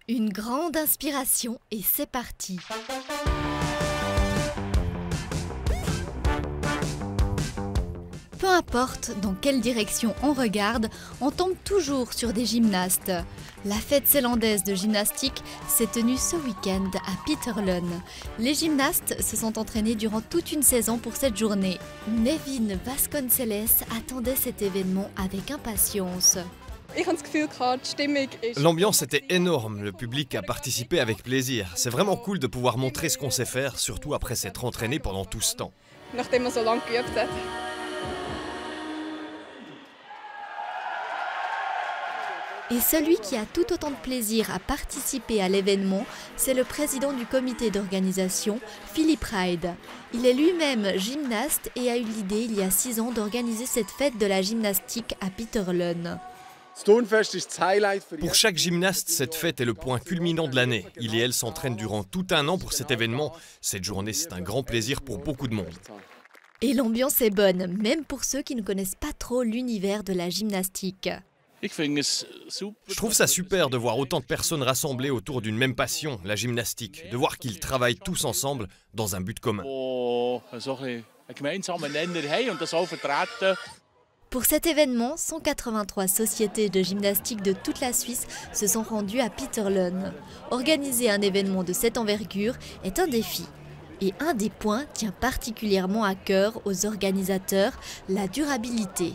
Une grande inspiration et c'est parti. Peu importe dans quelle direction on regarde, on tombe toujours sur des gymnastes. La fête zélandaise de gymnastique s'est tenue ce week-end à Peterlön. Les gymnastes se sont entraînés durant toute une saison pour cette journée. Nevin Vasconcelos attendait cet événement avec impatience. L'ambiance était énorme, le public a participé avec plaisir. C'est vraiment cool de pouvoir montrer ce qu'on sait faire, surtout après s'être entraîné pendant tout ce temps. Et celui qui a tout autant de plaisir à participer à l'événement, c'est le président du comité d'organisation, Philippe Reid. Il est lui-même gymnaste et a eu l'idée il y a 6 ans d'organiser cette fête de la gymnastique à Peterlön. Pour chaque gymnaste, cette fête est le point culminant de l'année. Il et elle s'entraînent durant tout un an pour cet événement. Cette journée, c'est un grand plaisir pour beaucoup de monde. Et l'ambiance est bonne, même pour ceux qui ne connaissent pas trop l'univers de la gymnastique. Je trouve ça super de voir autant de personnes rassemblées autour d'une même passion, la gymnastique, de voir qu'ils travaillent tous ensemble dans un but commun. Pour cet événement, 183 sociétés de gymnastique de toute la Suisse se sont rendues à Peterlön. Organiser un événement de cette envergure est un défi. Et un des points tient particulièrement à cœur aux organisateurs, la durabilité.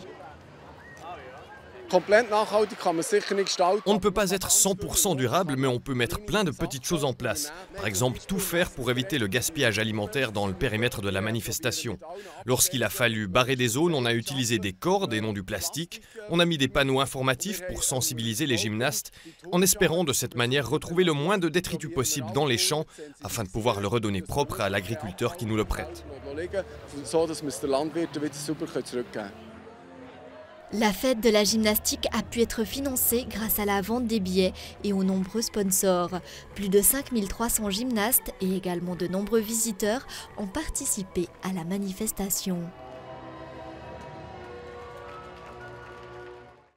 On ne peut pas être 100% durable, mais on peut mettre plein de petites choses en place. Par exemple, tout faire pour éviter le gaspillage alimentaire dans le périmètre de la manifestation. Lorsqu'il a fallu barrer des zones, on a utilisé des cordes et non du plastique. On a mis des panneaux informatifs pour sensibiliser les gymnastes, en espérant de cette manière retrouver le moins de détritus possible dans les champs, afin de pouvoir le redonner propre à l'agriculteur qui nous le prête. La fête de la gymnastique a pu être financée grâce à la vente des billets et aux nombreux sponsors. Plus de 5300 gymnastes et également de nombreux visiteurs ont participé à la manifestation.